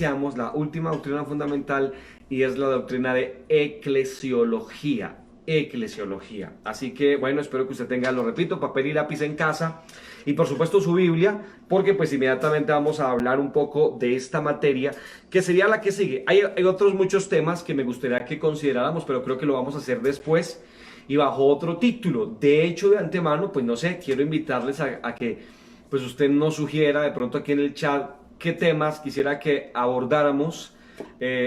iniciamos la última doctrina fundamental y es la doctrina de eclesiología. Eclesiología. Así que bueno, espero que usted tenga, lo repito, papel y lápiz en casa y por supuesto su Biblia, porque pues inmediatamente vamos a hablar un poco de esta materia que sería la que sigue. Hay otros muchos temas que me gustaría que consideráramos, pero creo que lo vamos a hacer después y bajo otro título. De hecho, de antemano, pues no sé, quiero invitarles a que pues usted nos sugiera de pronto aquí en el chat qué temas quisiera que abordáramos,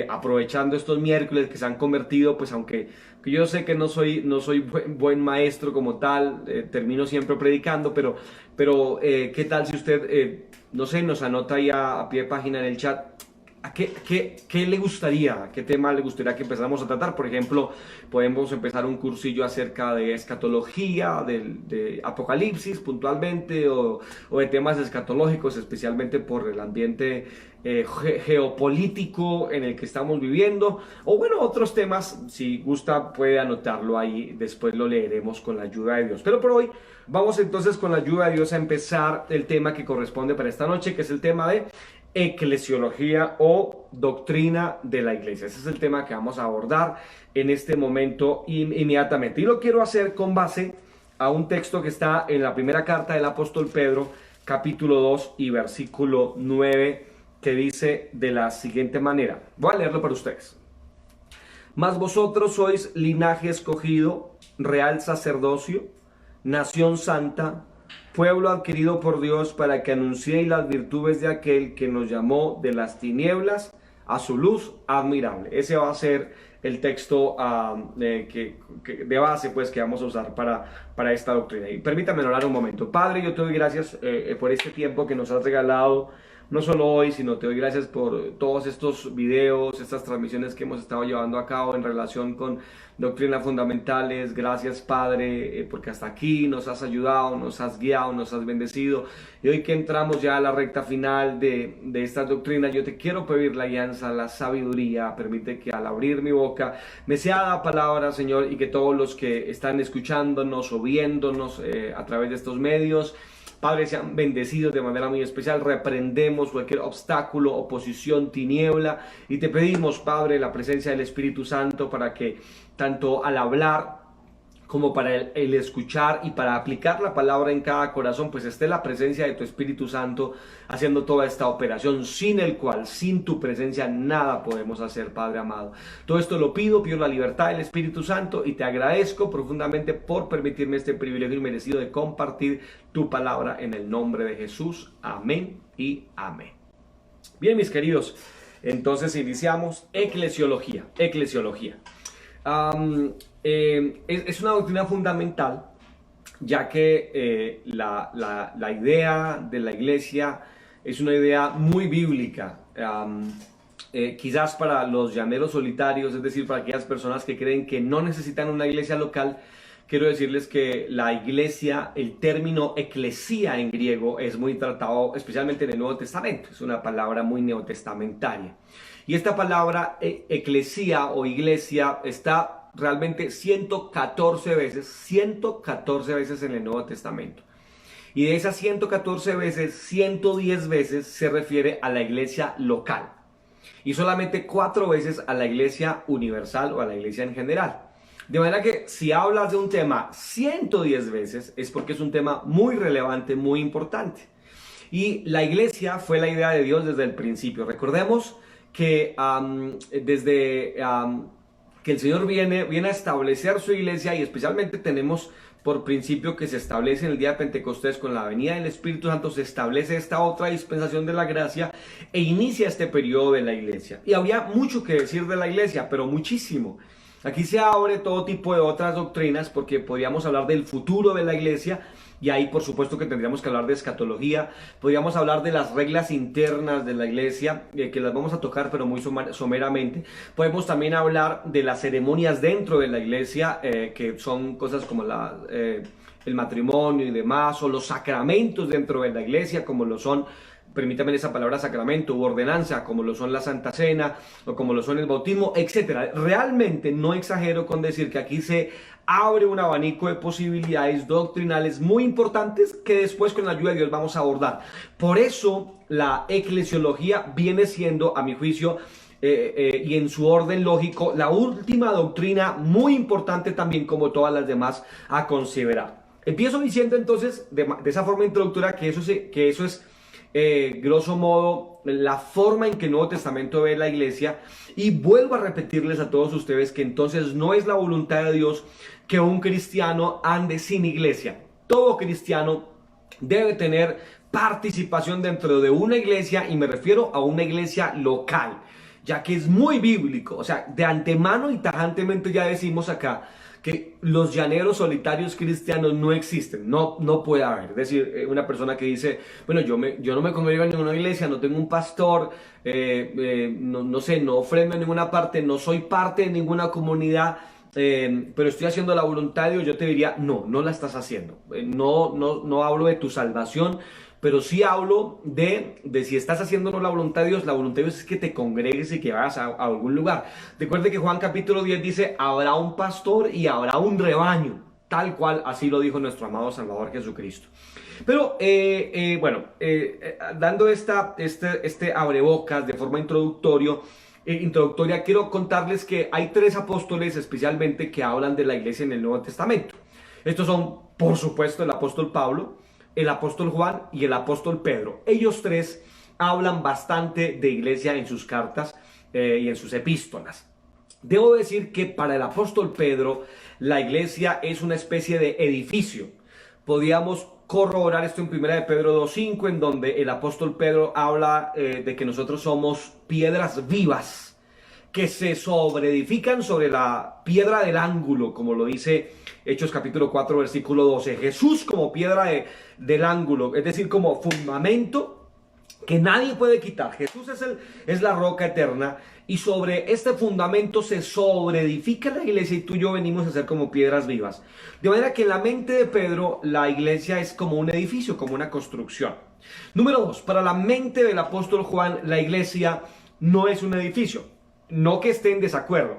aprovechando estos miércoles que se han convertido, pues aunque yo sé que no soy buen maestro como tal, termino siempre predicando, pero ¿qué tal si usted, no sé, nos anota ahí a pie de página en el chat? ¿Qué le gustaría? ¿Qué tema le gustaría que empezáramos a tratar? Por ejemplo, podemos empezar un cursillo acerca de escatología, de Apocalipsis puntualmente, o de temas escatológicos, especialmente por el ambiente geopolítico en el que estamos viviendo, o bueno, otros temas. Si gusta puede anotarlo ahí, después lo leeremos con la ayuda de Dios. Pero por hoy vamos entonces con la ayuda de Dios a empezar el tema que corresponde para esta noche, que es el tema de eclesiología o doctrina de la iglesia. Ese es el tema que vamos a abordar en este momento inmediatamente. Y lo quiero hacer con base a un texto que está en la primera carta del apóstol Pedro, capítulo 2 y versículo 9, que dice de la siguiente manera. Voy a leerlo para ustedes. Mas vosotros sois linaje escogido, real sacerdocio, nación santa, pueblo adquirido por Dios, para que anunciéis las virtudes de aquel que nos llamó de las tinieblas a su luz admirable. Ese va a ser el texto de base pues, que vamos a usar para esta doctrina. Y permítanme orar un momento. Padre, yo te doy gracias por este tiempo que nos has regalado, no solo hoy, sino te doy gracias por todos estos videos, estas transmisiones que hemos estado llevando a cabo en relación con doctrinas fundamentales. Gracias, Padre, porque hasta aquí nos has ayudado, nos has guiado, nos has bendecido. Y hoy que entramos ya a la recta final de estas doctrinas, yo te quiero pedir la guianza, la sabiduría. Permite que al abrir mi boca me sea dada palabra, Señor, y que todos los que están escuchándonos o viéndonos a través de estos medios, Padre, sean bendecidos de manera muy especial. Reprendemos cualquier obstáculo, oposición, tiniebla, y te pedimos, Padre, la presencia del Espíritu Santo para que tanto al hablar como para el escuchar y para aplicar la palabra en cada corazón, pues esté la presencia de tu Espíritu Santo haciendo toda esta operación, sin el cual, sin tu presencia, nada podemos hacer, Padre amado. Todo esto lo pido la libertad del Espíritu Santo, y te agradezco profundamente por permitirme este privilegio inmerecido de compartir tu palabra en el nombre de Jesús. Amén y amén. Bien, mis queridos, entonces iniciamos eclesiología. Es una doctrina fundamental, ya que la idea de la iglesia es una idea muy bíblica. Quizás para los llaneros solitarios, es decir, para aquellas personas que creen que no necesitan una iglesia local, quiero decirles que la iglesia, el término eclesía en griego, es muy tratado especialmente en el Nuevo Testamento. Es una palabra muy neotestamentaria. Y esta palabra eclesía o iglesia está realmente 114 veces en el Nuevo Testamento. Y de esas 114 veces, 110 veces se refiere a la iglesia local. Y solamente 4 veces a la iglesia universal o a la iglesia en general. De manera que si hablas de un tema 110 veces es porque es un tema muy relevante, muy importante. Y la iglesia fue la idea de Dios desde el principio. Recordemos que que el Señor viene a establecer su iglesia, y especialmente tenemos por principio que se establece en el día de Pentecostés con la venida del Espíritu Santo. Se establece esta otra dispensación de la gracia e inicia este periodo de la iglesia. Y había mucho que decir de la iglesia, pero muchísimo. Aquí se abre todo tipo de otras doctrinas, porque podríamos hablar del futuro de la iglesia, y ahí por supuesto que tendríamos que hablar de escatología. Podríamos hablar de las reglas internas de la iglesia, que las vamos a tocar pero muy someramente. Podemos también hablar de las ceremonias dentro de la iglesia, que son cosas como el matrimonio y demás, o los sacramentos dentro de la iglesia, como lo son permítame esa palabra, sacramento u ordenanza, como lo son la Santa Cena o como lo son el bautismo, etcétera. Realmente no exagero con decir que aquí se abre un abanico de posibilidades doctrinales muy importantes que después con la ayuda de Dios vamos a abordar. Por eso la eclesiología viene siendo, a mi juicio, y en su orden lógico, la última doctrina muy importante también como todas las demás a considerar. Empiezo diciendo entonces de esa forma introductoria que eso es grosso modo la forma en que el Nuevo Testamento ve la iglesia, y vuelvo a repetirles a todos ustedes que entonces no es la voluntad de Dios que un cristiano ande sin iglesia. Todo cristiano debe tener participación dentro de una iglesia, y me refiero a una iglesia local, ya que es muy bíblico. O sea, de antemano y tajantemente ya decimos acá que los llaneros solitarios cristianos no existen, no puede haber. Es decir, una persona que dice, bueno, yo no me congrego en ninguna iglesia, no tengo un pastor, no sé, no ofrendo en ninguna parte, no soy parte de ninguna comunidad, pero estoy haciendo la voluntad de Dios. Yo te diría, no la estás haciendo. No hablo de tu salvación, pero sí hablo de si estás haciendo la voluntad de Dios. La voluntad de Dios es que te congregues y que vayas a algún lugar. Recuerde que Juan capítulo 10 dice, habrá un pastor y habrá un rebaño, tal cual así lo dijo nuestro amado Salvador Jesucristo. Pero dando este abrebocas de forma introductoria, quiero contarles que hay 3 apóstoles especialmente que hablan de la iglesia en el Nuevo Testamento. Estos son, por supuesto, el apóstol Pablo, el apóstol Juan y el apóstol Pedro. Ellos 3 hablan bastante de iglesia en sus cartas y en sus epístolas. Debo decir que para el apóstol Pedro la iglesia es una especie de edificio. Podíamos corroborar esto en 1 de Pedro 2:5, en donde el apóstol Pedro habla de que nosotros somos piedras vivas que se sobreedifican sobre la piedra del ángulo, como lo dice Hechos capítulo 4 versículo 12. Jesús como piedra del ángulo, es decir, como fundamento que nadie puede quitar. Jesús es la roca eterna, y sobre este fundamento se sobreedifica la iglesia, y tú y yo venimos a ser como piedras vivas. De manera que en la mente de Pedro la iglesia es como un edificio, como una construcción. Número 2, para la mente del apóstol Juan la iglesia no es un edificio. No que esté en desacuerdo,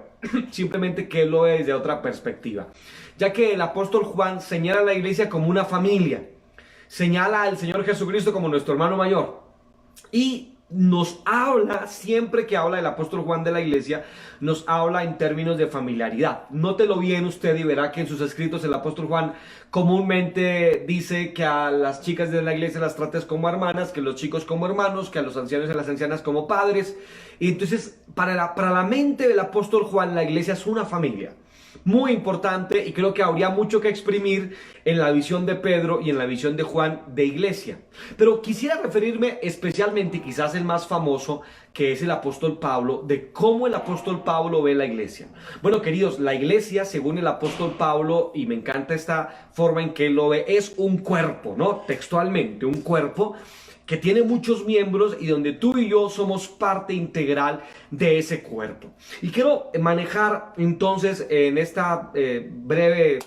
simplemente que él lo ve desde otra perspectiva, ya que el apóstol Juan señala a la iglesia como una familia, señala al Señor Jesucristo como nuestro hermano mayor, y nos habla, siempre que habla el apóstol Juan de la iglesia, nos habla en términos de familiaridad. Nótelo bien usted y verá que en sus escritos el apóstol Juan comúnmente dice que a las chicas de la iglesia las trates como hermanas, que a los chicos como hermanos, que a los ancianos y a las ancianas como padres. Y entonces para la mente del apóstol Juan la iglesia es una familia muy importante, y creo que habría mucho que exprimir en la visión de Pedro y en la visión de Juan de iglesia. Pero quisiera referirme especialmente, quizás el más famoso, que es el apóstol Pablo, de cómo el apóstol Pablo ve la iglesia. Bueno, queridos, la iglesia, según el apóstol Pablo, y me encanta esta forma en que él lo ve, es un cuerpo, ¿no? Textualmente, un cuerpo que tiene muchos miembros y donde tú y yo somos parte integral de ese cuerpo. Y quiero manejar entonces en esta breve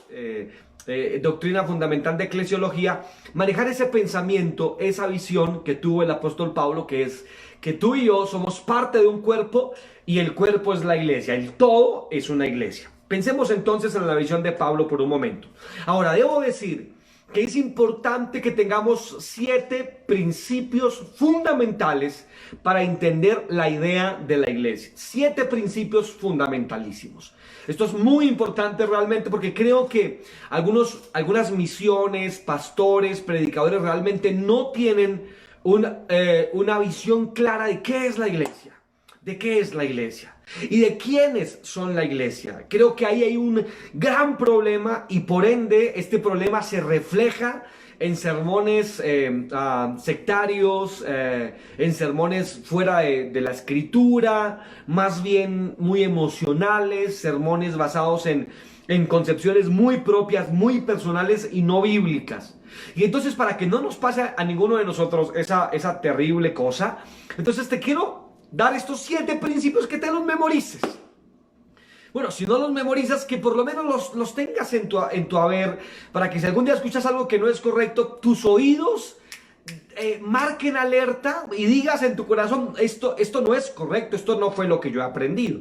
doctrina fundamental de eclesiología, manejar ese pensamiento, esa visión que tuvo el apóstol Pablo, que es que tú y yo somos parte de un cuerpo, y el cuerpo es la iglesia, el todo es una iglesia. Pensemos entonces en la visión de Pablo por un momento. Ahora, debo decir que es importante que tengamos 7 principios fundamentales para entender la idea de la iglesia. 7 principios fundamentalísimos. Esto es muy importante realmente, porque creo que algunas misiones, pastores, predicadores realmente no tienen una visión clara de qué es la iglesia. ¿De qué es la iglesia? ¿Y de quiénes son la iglesia? Creo que ahí hay un gran problema, y por ende este problema se refleja en sermones sectarios, en sermones fuera de la escritura, más bien muy emocionales, sermones basados en concepciones muy propias, muy personales y no bíblicas. Y entonces, para que no nos pase a ninguno de nosotros esa terrible cosa, entonces te quiero dar estos 7 principios, que te los memorices. Bueno, si no los memorizas, que por lo menos los tengas en tu haber, para que si algún día escuchas algo que no es correcto, tus oídos marquen alerta y digas en tu corazón, esto no es correcto, esto no fue lo que yo he aprendido.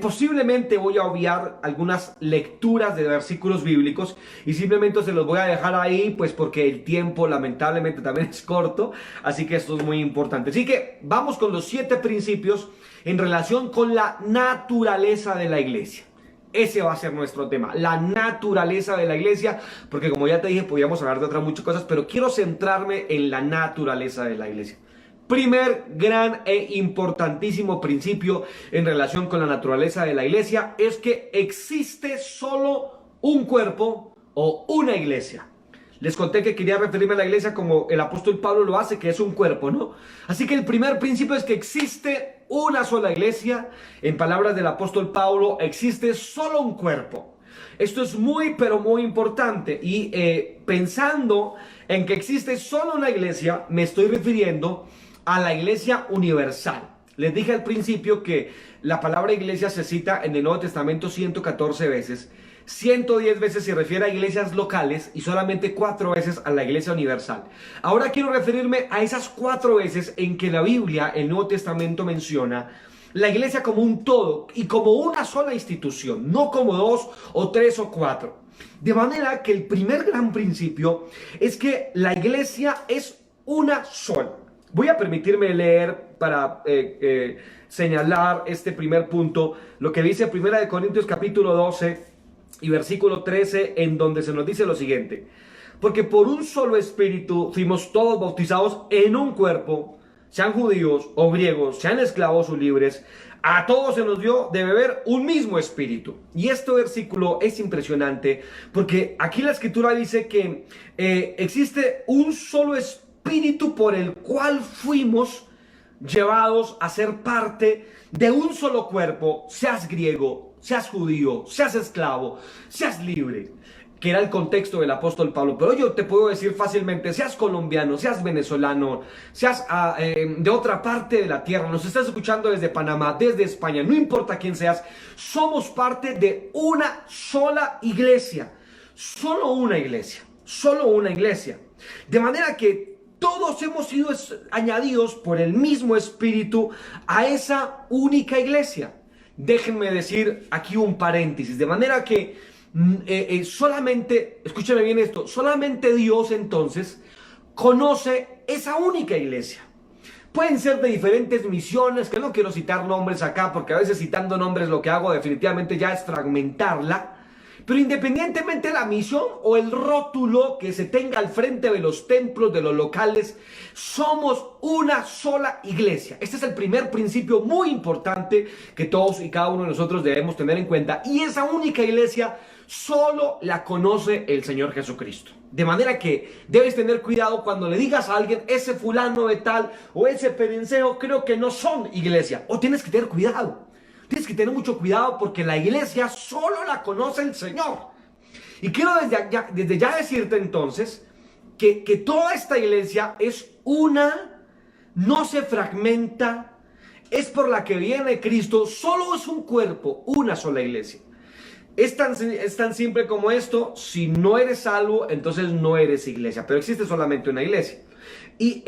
Posiblemente voy a obviar algunas lecturas de versículos bíblicos y simplemente se los voy a dejar ahí, pues porque el tiempo lamentablemente también es corto, así que esto es muy importante. Así que vamos con los 7 principios en relación con la naturaleza de la iglesia. Ese va a ser nuestro tema, la naturaleza de la iglesia, porque como ya te dije, podríamos hablar de otras muchas cosas, pero quiero centrarme en la naturaleza de la iglesia. Primer gran e importantísimo principio en relación con la naturaleza de la iglesia es que existe solo un cuerpo o una iglesia. Les conté que quería referirme a la iglesia como el apóstol Pablo lo hace, que es un cuerpo, ¿no? Así que el primer principio es que existe una sola iglesia. En palabras del apóstol Pablo, existe solo un cuerpo. Esto es muy, pero muy importante. Y pensando en que existe solo una iglesia, me estoy refiriendo a la iglesia universal. Les dije al principio que la palabra iglesia se cita en el Nuevo Testamento 114 veces. 110 veces se refiere a iglesias locales y solamente 4 veces a la iglesia universal. Ahora quiero referirme a esas 4 veces en que la Biblia, el Nuevo Testamento, menciona la iglesia como un todo y como una sola institución, no como 2 o 3 o 4. De manera que el primer gran principio es que la iglesia es una sola. Voy a permitirme leer para señalar este primer punto, lo que dice 1 Corintios capítulo 12 y versículo 13, en donde se nos dice lo siguiente: porque por un solo espíritu fuimos todos bautizados en un cuerpo, sean judíos o griegos, sean esclavos o libres, a todos se nos dio de beber un mismo espíritu. Y este versículo es impresionante porque aquí la escritura dice que existe un solo espíritu por el cual fuimos llevados a ser parte de un solo cuerpo, seas griego, seas judío, seas esclavo, seas libre, que era el contexto del apóstol Pablo. Pero yo te puedo decir fácilmente, seas colombiano, seas venezolano, seas de otra parte de la tierra, nos estás escuchando desde Panamá, desde España, no importa quién seas, somos parte de una sola iglesia, solo una iglesia, solo una iglesia. De manera que todos hemos sido añadidos por el mismo espíritu a esa única iglesia. Déjenme decir aquí un paréntesis, de manera que solamente, escúchame bien esto, solamente Dios entonces conoce esa única iglesia. Pueden ser de diferentes misiones, que no quiero citar nombres acá, porque a veces citando nombres lo que hago definitivamente ya es fragmentarla. Pero independientemente de la misión o el rótulo que se tenga al frente de los templos, de los locales, somos una sola iglesia. Este es el primer principio muy importante que todos y cada uno de nosotros debemos tener en cuenta. Y esa única iglesia solo la conoce el Señor Jesucristo. De manera que debes tener cuidado cuando le digas a alguien, ese fulano de tal o ese perenceo, creo que no son iglesia. O tienes que tener cuidado. Tienes que tener mucho cuidado porque la iglesia solo la conoce el Señor. Y quiero desde ya decirte entonces que toda esta iglesia es una, no se fragmenta, es por la que viene Cristo, solo es un cuerpo, una sola iglesia. Es tan simple como esto: si no eres salvo, entonces no eres iglesia, pero existe solamente una iglesia. Y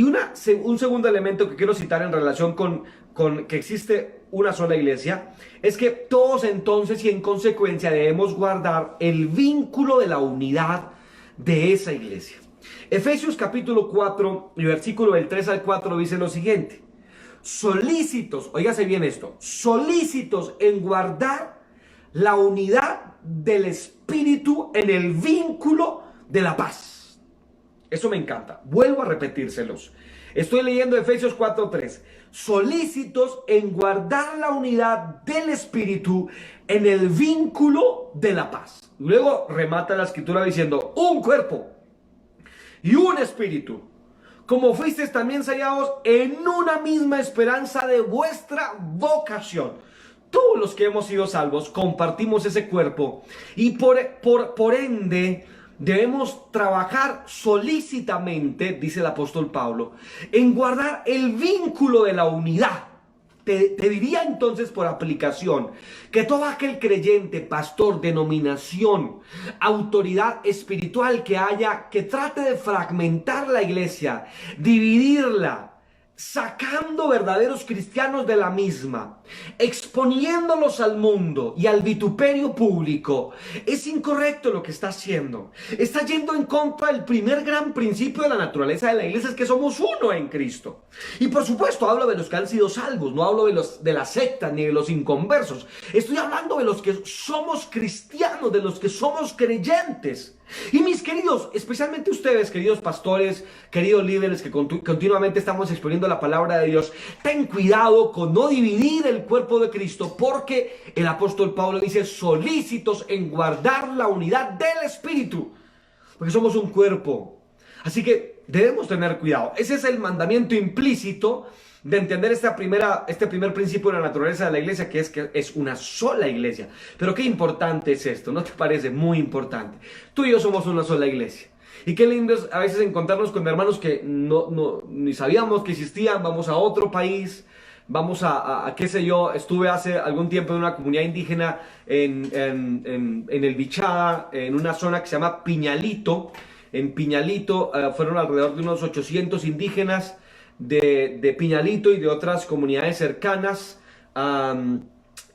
un segundo elemento que quiero citar en relación con que existe una sola iglesia, es que todos entonces y en consecuencia debemos guardar el vínculo de la unidad de esa iglesia. Efesios capítulo 4 y versículo del 3 al 4 dice lo siguiente: solícitos, óigase bien esto, solícitos en guardar la unidad del espíritu en el vínculo de la paz. Eso me encanta, vuelvo a repetírselos. Estoy leyendo Efesios 4:3. Solícitos en guardar la unidad del espíritu en el vínculo de la paz. Luego remata la escritura diciendo: un cuerpo y un espíritu, como fuisteis también sellados en una misma esperanza de vuestra vocación. Todos los que hemos sido salvos compartimos ese cuerpo y por ende debemos trabajar solícitamente, dice el apóstol Pablo, en guardar el vínculo de la unidad. te diría entonces por aplicación que todo aquel creyente, pastor, denominación, autoridad espiritual que haya, que trate de fragmentar la iglesia, dividirla, sacando verdaderos cristianos de la misma, exponiéndolos al mundo y al vituperio público, es incorrecto lo que está haciendo. Está yendo en contra del primer gran principio de la naturaleza de la iglesia, es que somos uno en Cristo. Y por supuesto hablo de los que han sido salvos, no hablo de las sectas ni de los inconversos. Estoy hablando de los que somos cristianos, de los que somos creyentes. Y mis queridos, especialmente ustedes, queridos pastores, queridos líderes que continuamente estamos exponiendo la palabra de Dios, ten cuidado con no dividir el cuerpo de Cristo, porque el apóstol Pablo dice solícitos en guardar la unidad del Espíritu, porque somos un cuerpo. Así que debemos tener cuidado. Ese es el mandamiento implícito de entender este primer principio de la naturaleza de la iglesia, que es una sola iglesia. Pero qué importante es esto, ¿no te parece? Muy importante. Tú y yo somos una sola iglesia. Y qué lindo es a veces encontrarnos con hermanos que ni sabíamos que existían. Vamos a otro país, vamos a qué sé yo. Estuve hace algún tiempo en una comunidad indígena en el Bichada, en una zona que se llama Piñalito. En Piñalito fueron alrededor de unos 800 indígenas de Piñalito y de otras comunidades cercanas.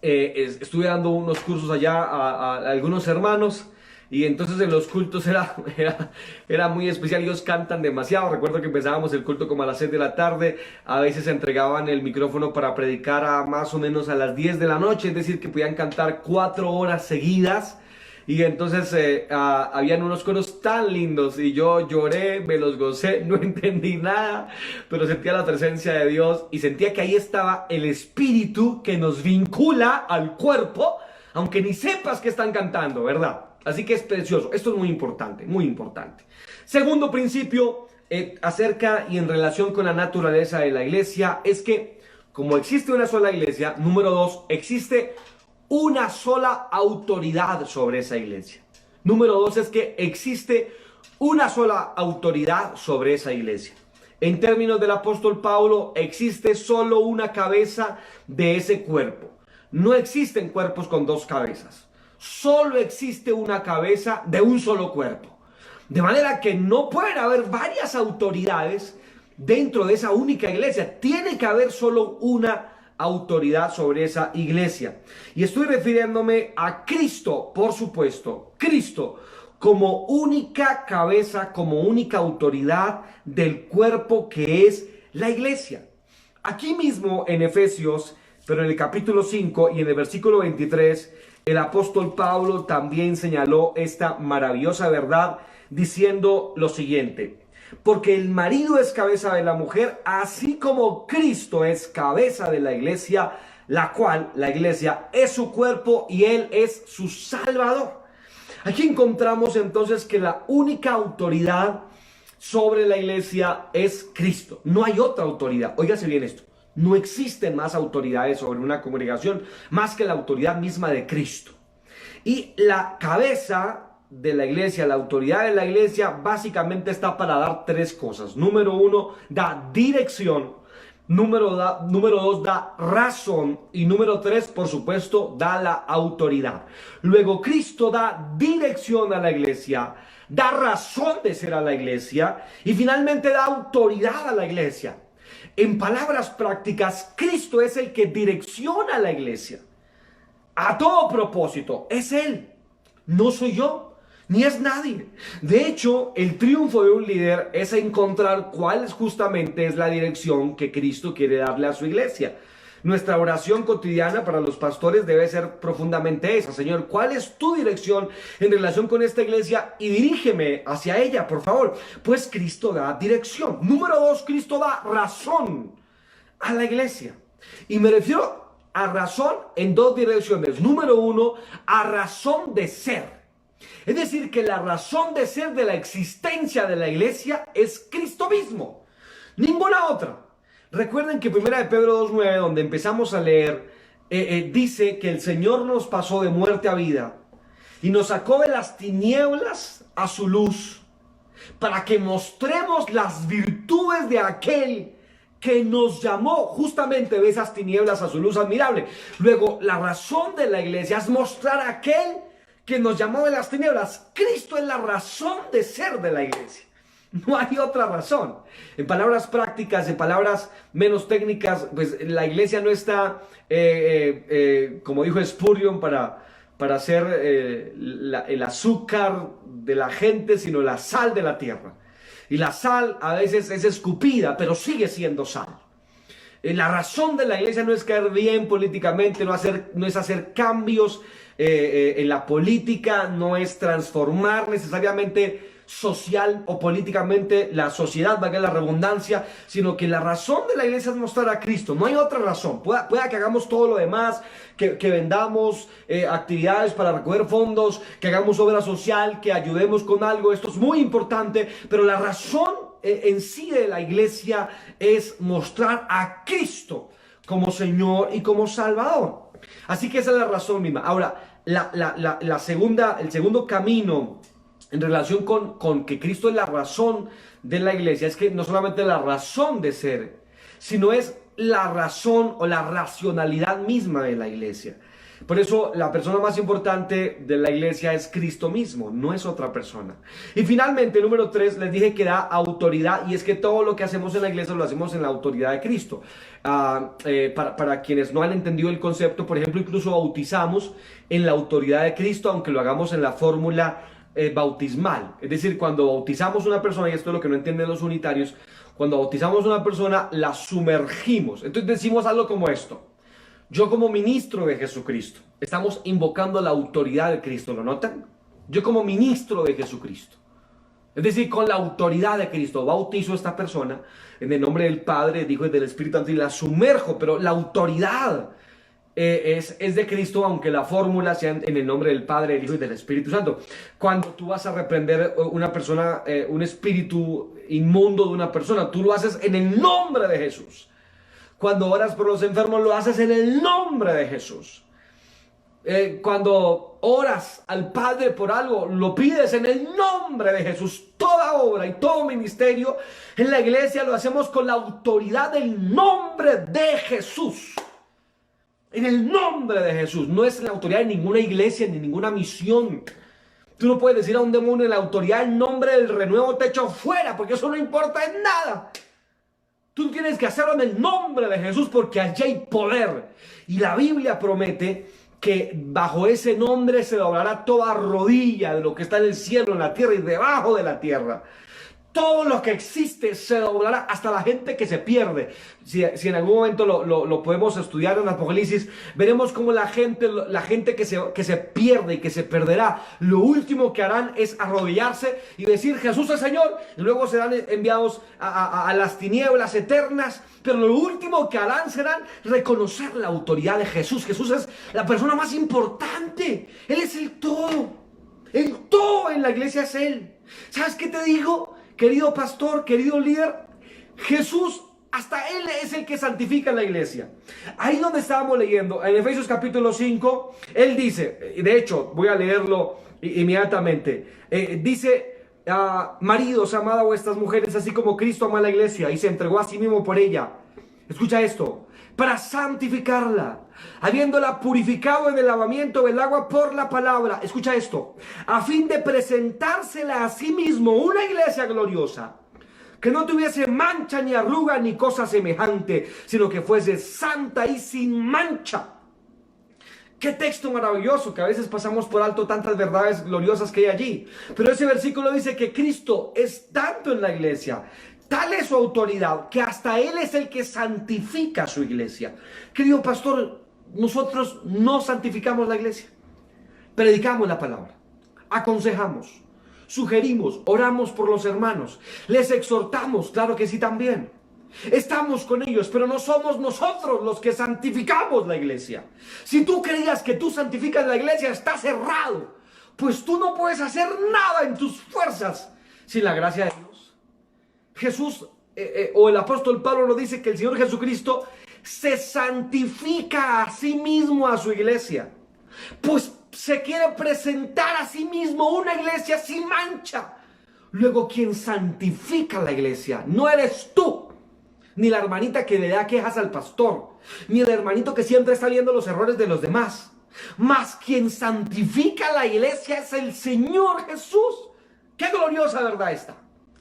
Estuve dando unos cursos allá a algunos hermanos, y entonces en los cultos era muy especial. Ellos cantan demasiado. Recuerdo que empezábamos el culto como a las 6 de la tarde. A veces entregaban el micrófono para predicar a más o menos a las 10 de la noche, es decir, que podían cantar 4 horas seguidas. Y entonces habían unos coros tan lindos y yo lloré, me los gocé, no entendí nada, pero sentía la presencia de Dios y sentía que ahí estaba el espíritu que nos vincula al cuerpo, aunque ni sepas que están cantando, ¿verdad? Así que es precioso. Esto es muy importante, muy importante. Segundo principio acerca y en relación con la naturaleza de la iglesia es que, como existe una sola iglesia, número 2, existe una sola autoridad sobre esa iglesia. Número 2 es que existe una sola autoridad sobre esa iglesia. En términos del apóstol Pablo, existe solo una cabeza de ese cuerpo. No existen cuerpos con dos cabezas. Solo existe una cabeza de un solo cuerpo. De manera que no pueden haber varias autoridades dentro de esa única iglesia. Tiene que haber solo una autoridad sobre esa iglesia. Y estoy refiriéndome a Cristo, por supuesto. Cristo como única cabeza, como única autoridad del cuerpo que es la iglesia. Aquí mismo en Efesios, pero en el capítulo 5 y en el versículo 23, el apóstol Pablo también señaló esta maravillosa verdad diciendo lo siguiente: porque el marido es cabeza de la mujer, así como Cristo es cabeza de la iglesia, la cual, la iglesia, es su cuerpo y Él es su Salvador. Aquí encontramos entonces que la única autoridad sobre la iglesia es Cristo. No hay otra autoridad. Óigase bien esto. No existen más autoridades sobre una congregación más que la autoridad misma de Cristo. Y la cabeza de la iglesia, la autoridad de la iglesia, básicamente está para dar tres cosas. Número 1, da dirección. Número 2, da razón. Y número 3, por supuesto, da la autoridad. Luego, Cristo da dirección a la iglesia, da razón de ser a la iglesia y finalmente da autoridad a la iglesia. En palabras prácticas, Cristo es el que direcciona a la iglesia a todo propósito. Es Él, no soy yo, ni es nadie. De hecho, el triunfo de un líder es encontrar cuál justamente es la dirección que Cristo quiere darle a su iglesia. Nuestra oración cotidiana para los pastores debe ser profundamente esa: Señor, ¿cuál es tu dirección en relación con esta iglesia? Y dirígeme hacia ella, por favor. Pues Cristo da dirección. Número 2, Cristo da razón a la iglesia. Y me refiero a razón en dos direcciones. Número 1, a razón de ser. Es decir, que la razón de ser de la existencia de la iglesia es Cristo mismo, ninguna otra. Recuerden que 1 Pedro 2:9, donde empezamos a leer, dice que el Señor nos pasó de muerte a vida y nos sacó de las tinieblas a su luz, para que mostremos las virtudes de aquel que nos llamó justamente de esas tinieblas a su luz admirable. Luego, la razón de la iglesia es mostrar a aquel que nos llamó de las tinieblas. Cristo es la razón de ser de la iglesia. No hay otra razón. En palabras prácticas, en palabras menos técnicas, pues la iglesia no está, como dijo Spurgeon, para ser el azúcar de la gente, sino la sal de la tierra. Y la sal a veces es escupida, pero sigue siendo sal. La razón de la iglesia no es caer bien políticamente, no es hacer cambios en la política, no es transformar necesariamente social o políticamente la sociedad, valga la redundancia, sino que la razón de la iglesia es mostrar a Cristo. No hay otra razón. Pueda que hagamos todo lo demás, que vendamos actividades para recoger fondos, que hagamos obra social, que ayudemos con algo. Esto es muy importante, pero la razón en sí de la iglesia es mostrar a Cristo como Señor y como Salvador. Así que esa es la razón misma. Ahora, el segundo camino en relación con que Cristo es la razón de la iglesia, es que no solamente la razón de ser, sino es la razón o la racionalidad misma de la iglesia. Por eso la persona más importante de la iglesia es Cristo mismo, no es otra persona. Y finalmente, número 3, les dije que da autoridad, y es que todo lo que hacemos en la iglesia lo hacemos en la autoridad de Cristo. Para quienes no han entendido el concepto, por ejemplo, incluso bautizamos en la autoridad de Cristo, aunque lo hagamos en la fórmula bautismal. Es decir, cuando bautizamos a una persona, y esto es lo que no entienden los unitarios, cuando bautizamos a una persona, la sumergimos. Entonces decimos algo como esto: yo como ministro de Jesucristo, estamos invocando la autoridad de Cristo, ¿lo notan? Yo como ministro de Jesucristo, es decir, con la autoridad de Cristo, bautizo a esta persona en el nombre del Padre, del Hijo y del Espíritu Santo, y la sumerjo, pero la autoridad es de Cristo, aunque la fórmula sea en el nombre del Padre, del Hijo y del Espíritu Santo. Cuando tú vas a reprender una persona, un espíritu inmundo de una persona, tú lo haces en el nombre de Jesús. Cuando oras por los enfermos, lo haces en el nombre de Jesús. Cuando oras al Padre por algo, lo pides en el nombre de Jesús. Toda obra y todo ministerio en la iglesia lo hacemos con la autoridad del nombre de Jesús. En el nombre de Jesús. No es la autoridad de ninguna iglesia ni ninguna misión. Tú no puedes decir a un demonio en la autoridad en nombre del renuevo te echo fuera, porque eso no importa en nada. Tú tienes que hacerlo en el nombre de Jesús, porque allí hay poder. Y la Biblia promete que bajo ese nombre se doblará toda rodilla de lo que está en el cielo, en la tierra y debajo de la tierra. Todo lo que existe se doblará, hasta la gente que se pierde. Si en algún momento lo podemos estudiar en Apocalipsis, veremos cómo la gente que se pierde y que se perderá, lo último que harán es arrodillarse y decir Jesús es Señor, y luego serán enviados a las tinieblas eternas. Pero lo último que harán serán reconocer la autoridad de Jesús. Jesús es la persona más importante. Él es el todo. El todo en la iglesia es Él. ¿Sabes qué te digo? Querido pastor, querido líder, Jesús, hasta Él es el que santifica la iglesia. Ahí donde estábamos leyendo, en Efesios capítulo 5, Él dice, de hecho, voy a leerlo inmediatamente, dice, maridos, amad a vuestras mujeres, así como Cristo ama a la iglesia y se entregó a sí mismo por ella. Escucha esto: para santificarla, habiéndola purificado en el lavamiento del agua por la palabra. Escucha esto: a fin de presentársela a sí mismo una iglesia gloriosa, que no tuviese mancha ni arruga ni cosa semejante, sino que fuese santa y sin mancha. Qué texto maravilloso, que a veces pasamos por alto tantas verdades gloriosas que hay allí. Pero ese versículo dice que Cristo es tanto en la iglesia, tal es su autoridad, que hasta Él es el que santifica a su iglesia. Querido pastor, nosotros no santificamos la iglesia. Predicamos la palabra, aconsejamos, sugerimos, oramos por los hermanos, les exhortamos, claro que sí también. Estamos con ellos, pero no somos nosotros los que santificamos la iglesia. Si tú creías que tú santificas la iglesia, estás errado, pues tú no puedes hacer nada en tus fuerzas sin la gracia de Dios. Jesús o el apóstol Pablo nos dice que el Señor Jesucristo se santifica a sí mismo a su iglesia, pues se quiere presentar a sí mismo una iglesia sin mancha. Luego, quien santifica la iglesia no eres tú, ni la hermanita que le da quejas al pastor, ni el hermanito que siempre está viendo los errores de los demás. Mas quien santifica la iglesia es el Señor Jesús. ¡Qué gloriosa verdad esta!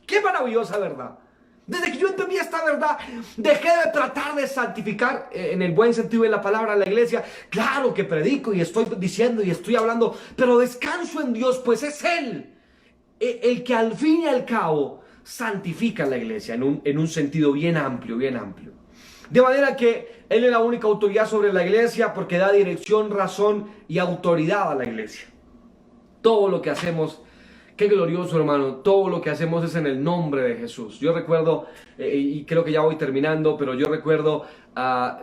¡Qué maravillosa verdad! Desde que yo entendí esta verdad, dejé de tratar de santificar, en el buen sentido de la palabra, la iglesia. Claro que predico y estoy diciendo y estoy hablando, pero descanso en Dios, pues es Él el que al fin y al cabo santifica la iglesia en un sentido bien amplio, bien amplio. De manera que Él es la única autoridad sobre la iglesia porque da dirección, razón y autoridad a la iglesia. Todo lo que hacemos, qué glorioso, hermano, todo lo que hacemos es en el nombre de Jesús. Yo recuerdo, y creo que ya voy terminando, pero yo recuerdo,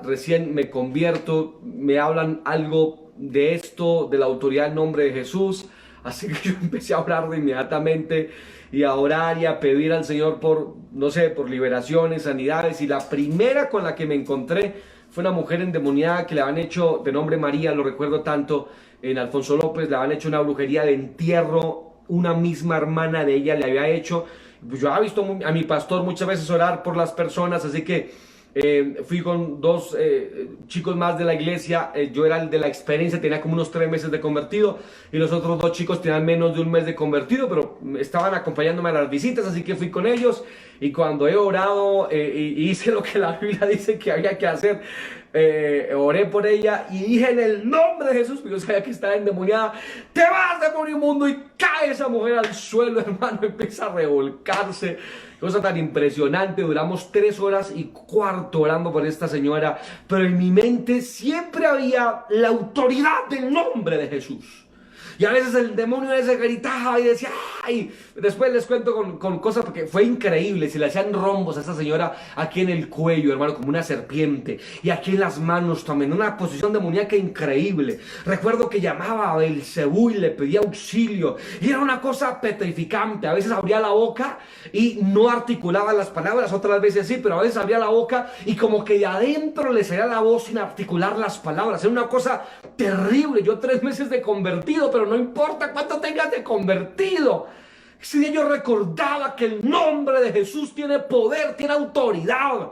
recién me convierto, me hablan algo de esto, de la autoridad en nombre de Jesús. Así que yo empecé a orar de inmediatamente y a orar y a pedir al Señor por, no sé, por liberaciones, sanidades. Y la primera con la que me encontré fue una mujer endemoniada que le habían hecho, de nombre María, lo recuerdo tanto, en Alfonso López, le habían hecho una brujería de entierro. Una misma hermana de ella le había hecho. Yo había visto a mi pastor muchas veces orar por las personas, así que fui con dos chicos más de la iglesia. Yo era el de la experiencia, tenía como unos 3 meses de convertido y los otros 2 chicos tenían menos de 1 mes de convertido, pero estaban acompañándome a las visitas, así que fui con ellos. Y cuando he orado y hice lo que la Biblia dice que había que hacer, oré por ella y dije en el nombre de Jesús, porque yo sabía que estaba endemoniada: te vas, demonio inmundo. Y cae esa mujer al suelo, hermano, empieza a revolcarse. Cosa tan impresionante. Duramos 3 horas y cuarto orando por esta señora, pero en mi mente siempre había la autoridad del nombre de Jesús. Y a veces el demonio ese gritaba y decía, ¡ay! Después les cuento con cosas, porque fue increíble. Se le hacían rombos a esta señora aquí en el cuello, hermano, como una serpiente. Y aquí en las manos también, una posición demoníaca increíble. Recuerdo que llamaba a Belcebú y le pedía auxilio. Y era una cosa petrificante. A veces abría la boca y no articulaba las palabras, otras veces sí, pero a veces abría la boca y como que de adentro le salía la voz sin articular las palabras. Era una cosa terrible. Yo 3 meses de convertido, pero no importa cuánto tengas de convertido. Ese día yo recordaba que el nombre de Jesús tiene poder, tiene autoridad.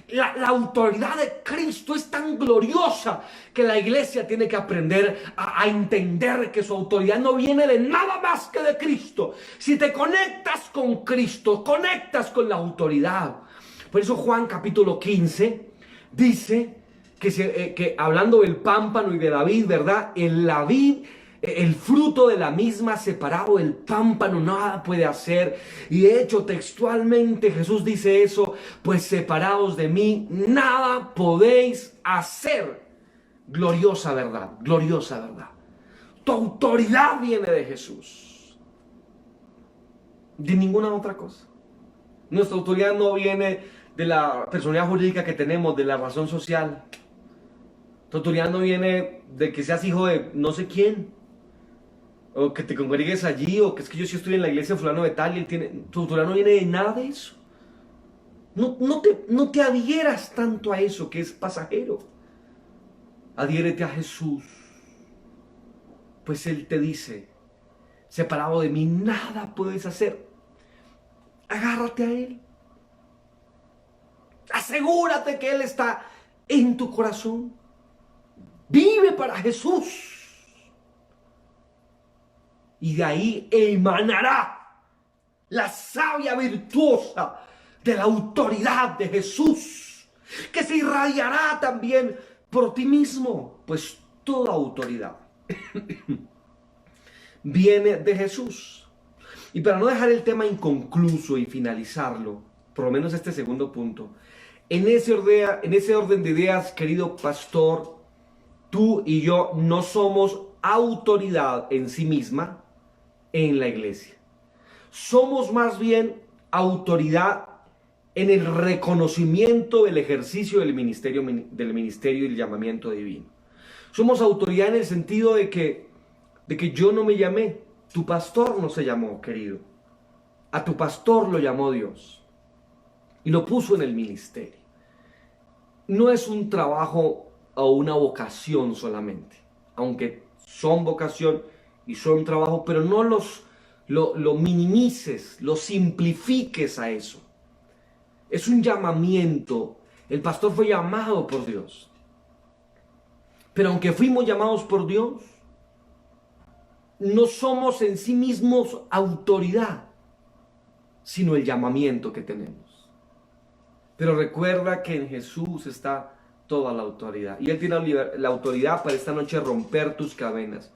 La autoridad de Cristo es tan gloriosa que la iglesia tiene que aprender a entender que su autoridad no viene de nada más que de Cristo. Si te conectas con Cristo, conectas con la autoridad. Por eso Juan capítulo 15 dice que hablando del pámpano y de la vid, ¿verdad? En la vid, el fruto de la misma separado del pámpano nada puede hacer. Y de hecho textualmente Jesús dice eso: pues separados de mí nada podéis hacer. Gloriosa verdad, gloriosa verdad. Tu autoridad viene de Jesús, de ninguna otra cosa. Nuestra autoridad no viene de la personalidad jurídica que tenemos, de la razón social. Tu autoridad no viene de que seas hijo de no sé quién, o que te congregues allí, o que es que yo sí estoy en la iglesia de fulano de tal y él tiene. Tu autoridad no viene de nada de eso. No te adhieras tanto a eso que es pasajero. Adhiérete a Jesús, pues Él te dice: separado de mí nada puedes hacer. Agárrate a Él. Asegúrate que Él está en tu corazón. Vive para Jesús. Y de ahí emanará la savia virtuosa de la autoridad de Jesús, que se irradiará también por ti mismo, pues toda autoridad viene de Jesús. Y para no dejar el tema inconcluso y finalizarlo, por lo menos este segundo punto, en ese orden de ideas, querido pastor, tú y yo no somos autoridad en sí misma en la iglesia. Somos más bien autoridad en el reconocimiento del ejercicio del ministerio y el llamamiento divino. Somos autoridad en el sentido de que yo no me llamé, tu pastor no se llamó, querido. A tu pastor lo llamó Dios y lo puso en el ministerio. No es un trabajo o una vocación solamente, aunque son vocación y son trabajo, pero no lo minimices, lo simplifiques a eso. Es un llamamiento. El pastor fue llamado por Dios. Pero aunque fuimos llamados por Dios, no somos en sí mismos autoridad, sino el llamamiento que tenemos. Pero recuerda que en Jesús está toda la autoridad. Y Él tiene la autoridad para esta noche romper tus cadenas,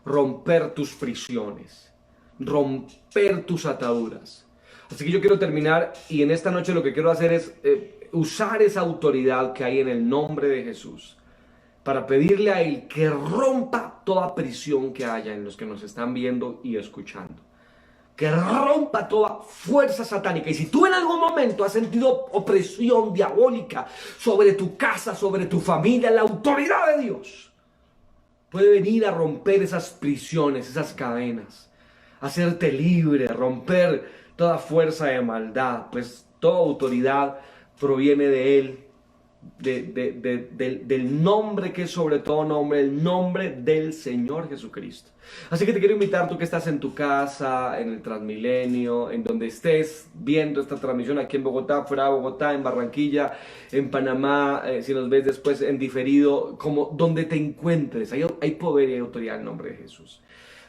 romper tus prisiones, romper tus ataduras. Así que yo quiero terminar y en esta noche lo que quiero hacer es usar esa autoridad que hay en el nombre de Jesús para pedirle a Él que rompa toda prisión que haya en los que nos están viendo y escuchando. Que rompa toda fuerza satánica. Y si tú en algún momento has sentido opresión diabólica sobre tu casa, sobre tu familia, la autoridad de Dios puede venir a romper esas prisiones, esas cadenas, hacerte libre, romper toda fuerza de maldad, pues toda autoridad proviene de Él, del nombre que es sobre todo nombre, el nombre del Señor Jesucristo. Así que te quiero invitar, tú que estás en tu casa, en el Transmilenio, en donde estés viendo esta transmisión, aquí en Bogotá, fuera de Bogotá, en Barranquilla, en Panamá, si nos ves después en diferido, como donde te encuentres, hay poder y autoridad en el nombre de Jesús.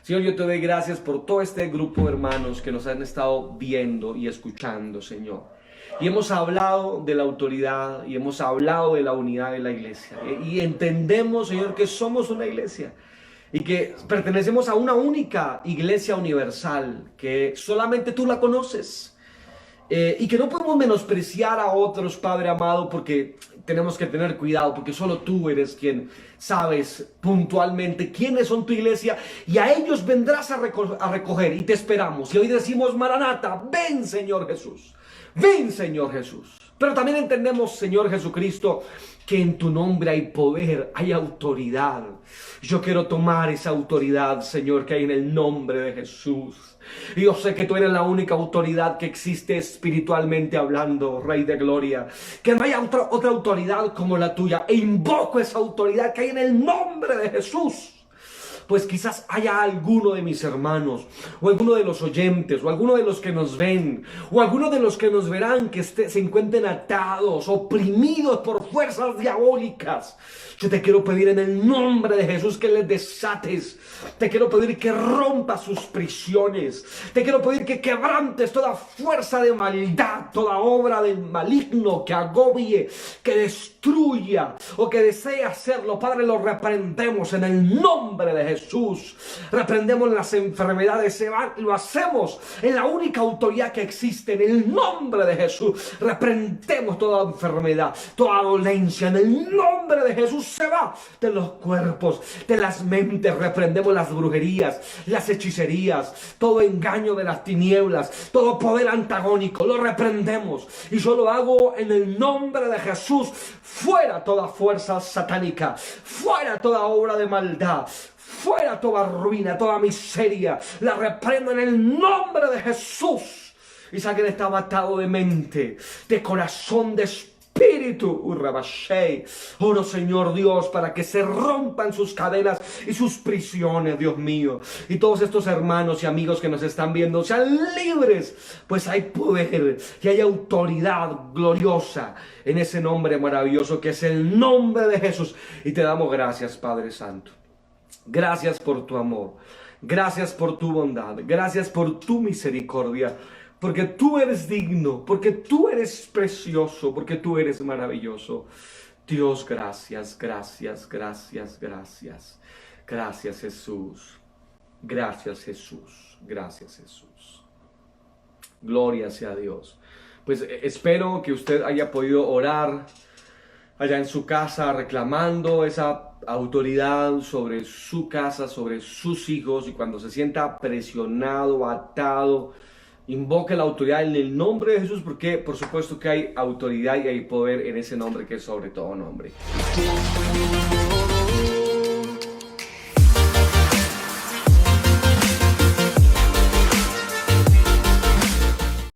Señor, yo te doy gracias por todo este grupo de hermanos que nos han estado viendo y escuchando, Señor. Y hemos hablado de la autoridad y hemos hablado de la unidad de la iglesia. Y entendemos, Señor, que somos una iglesia y que pertenecemos a una única iglesia universal, que solamente tú la conoces. Y que no podemos menospreciar a otros, Padre amado, porque tenemos que tener cuidado, porque solo tú eres quien sabes puntualmente quiénes son tu iglesia, y a ellos vendrás a recoger, y te esperamos. Y hoy decimos, Maranata, ven Señor Jesús, ven Señor Jesús. Pero también entendemos, Señor Jesucristo, que en tu nombre hay poder, hay autoridad. Yo quiero tomar esa autoridad, Señor, que hay en el nombre de Jesús. Y yo sé que tú eres la única autoridad que existe espiritualmente hablando, Rey de Gloria. Que no haya otra autoridad como la tuya. E invoco esa autoridad que hay en el nombre de Jesús. Pues quizás haya alguno de mis hermanos, o alguno de los oyentes, o alguno de los que nos ven, o alguno de los que nos verán que se encuentren atados, oprimidos por fuerzas diabólicas. Yo te quiero pedir en el nombre de Jesús que les desates. Te quiero pedir que rompas sus prisiones. Te quiero pedir que quebrantes toda fuerza de maldad, toda obra del maligno que agobie, que destruya o que desee hacerlo. Padre, lo reprendemos en el nombre de Jesús. Reprendemos las enfermedades, se van, lo hacemos en la única autoridad que existe, en el nombre de Jesús. Reprendemos toda enfermedad, toda dolencia, en el nombre de Jesús. Se va de los cuerpos, de las mentes. Reprendemos las brujerías, las hechicerías, todo engaño de las tinieblas, todo poder antagónico, lo reprendemos. Y yo lo hago en el nombre de Jesús. Fuera toda fuerza satánica, fuera toda obra de maldad, fuera toda ruina, toda miseria. La reprendo en el nombre de Jesús. Y saquen este atado de mente, de corazón, de espíritu. Oro, Señor Dios, para que se rompan sus cadenas y sus prisiones, Dios mío. Y todos estos hermanos y amigos que nos están viendo sean libres, pues hay poder y hay autoridad gloriosa en ese nombre maravilloso que es el nombre de Jesús. Y te damos gracias, Padre Santo. Gracias por tu amor. Gracias por tu bondad. Gracias por tu misericordia. Porque tú eres digno, porque tú eres precioso, porque tú eres maravilloso. Dios, gracias, gracias, gracias, gracias. Gracias, Jesús. Gracias, Jesús. Gracias, Jesús. Gloria sea a Dios. Pues espero que usted haya podido orar allá en su casa reclamando esa autoridad sobre su casa, sobre sus hijos, y cuando se sienta presionado, atado, invoque la autoridad en el nombre de Jesús, porque por supuesto que hay autoridad y hay poder en ese nombre que es sobre todo nombre.